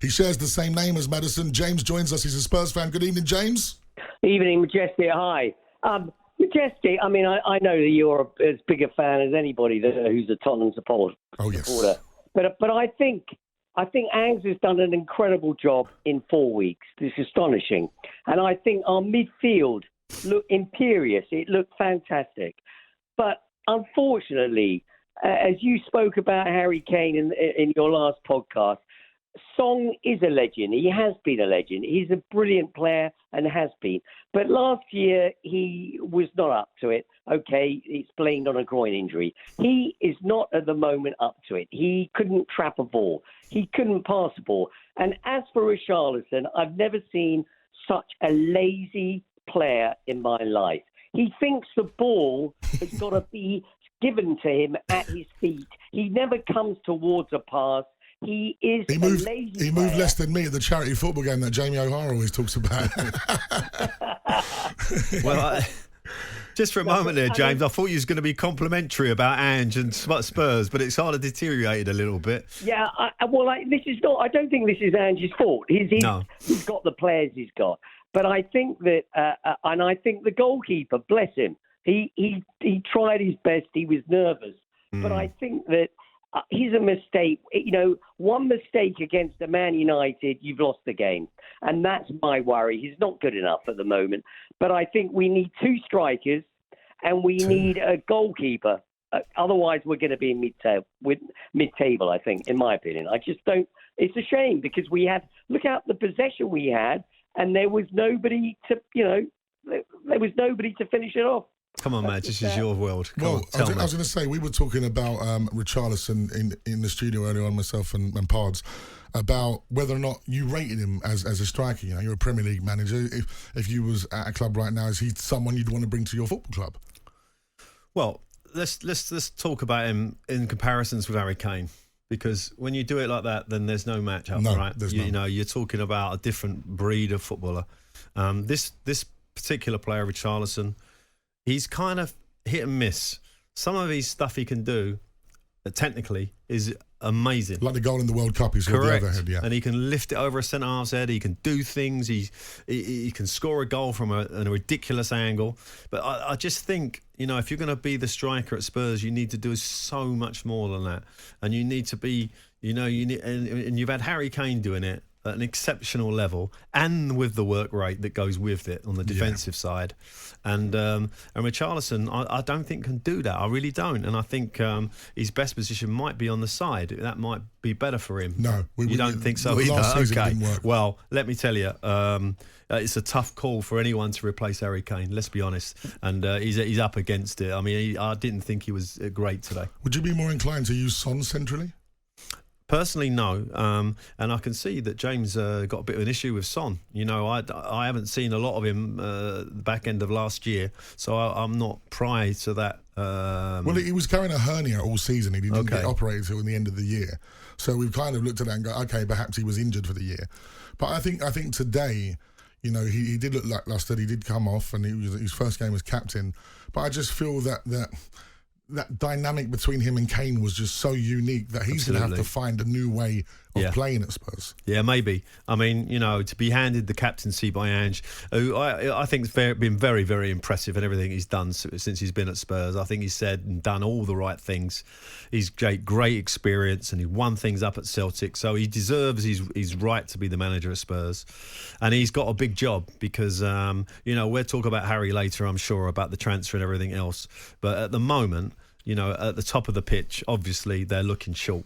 He shares the same name as Maddison. James joins us. He's a Spurs fan. Good evening, James. Evening, Majestic. Hi. Majestic, I mean, I know that you're as big a fan as anybody who's a Tottenham supporter. Oh, yes. But I think Angs has done an incredible job in 4 weeks. It's astonishing. And I think our midfield looked imperious. It looked fantastic. But unfortunately, as you spoke about Harry Kane in your last podcast, Song is a legend. He has been a legend. He's a brilliant player and has been. But last year, he was not up to it. Okay, it's blamed on a groin injury. He is not at the moment up to it. He couldn't trap a ball. He couldn't pass a ball. And as for Richarlison, I've never seen such a lazy player in my life. He thinks the ball has got to be given to him at his feet. He never comes towards a pass. He moved less than me at the charity football game that Jamie O'Hara always talks about. Well, just for a moment there, James, I thought you was going to be complimentary about Ange and Spurs, but it's sort of deteriorated a little bit. Yeah, this is not. I don't think this is Ange's fault. He's got the players he's got, but I think that, and I think the goalkeeper, bless him, he tried his best. He was nervous, but I think that. He's a mistake. You know, one mistake against the Man United, you've lost the game. And that's my worry. He's not good enough at the moment. But I think we need two strikers and we need a goalkeeper. Otherwise, we're going to be in mid-table, I think, in my opinion. I just don't. It's a shame because look at the possession we had and there was nobody to finish it off. Come on, Madge, this is your world. I was going to say, we were talking about Richarlison in the studio earlier on, myself and Pards, about whether or not you rated him as a striker. You know, you're a Premier League manager. If you was at a club right now, is he someone you'd want to bring to your football club? Well, let's talk about him in comparisons with Harry Kane. Because when you do it like that, then there's no match up, right? You know, you're talking about a different breed of footballer. This particular player, Richarlison, he's kind of hit and miss. Some of his stuff he can do, technically, is amazing. Like the goal in the World Cup, he's got the overhead, yeah. And he can lift it over a centre-half's head. He can do things. He can score a goal from a ridiculous angle. But I just think, you know, if you're going to be the striker at Spurs, you need to do so much more than that. And you need to be, you know, and you've had Harry Kane doing it at an exceptional level and with the work rate that goes with it on the defensive side. And Richarlison, I don't think can do that. I really don't. And I think his best position might be on the side. That might be better for him. No. You don't think so either? Last season didn't work. Well, let me tell you, it's a tough call for anyone to replace Harry Kane, let's be honest. And he's up against it. I mean, I didn't think he was great today. Would you be more inclined to use Son centrally? Personally, no, and I can see that James got a bit of an issue with Son. You know, I haven't seen a lot of him the back end of last year, so I'm not prior to that. Well, he was carrying a hernia all season. He didn't get operated until the end of the year. So we've kind of looked at that and go, okay, perhaps he was injured for the year. But I think today, you know, he did look lacklustre. He did come off, and his first game as captain. But I just feel that dynamic between him and Kane was just so unique that he's going to have to find a new way of playing at Spurs. Yeah, maybe. I mean, you know, to be handed the captaincy by Ange, who I think has been very, very impressive in everything he's done since he's been at Spurs. I think he's said and done all the right things. He's great experience and he won things up at Celtic, so he deserves his right to be the manager at Spurs. And he's got a big job because, you know, we'll talk about Harry later, I'm sure, about the transfer and everything else. But at the moment, you know, at the top of the pitch, obviously they're looking short.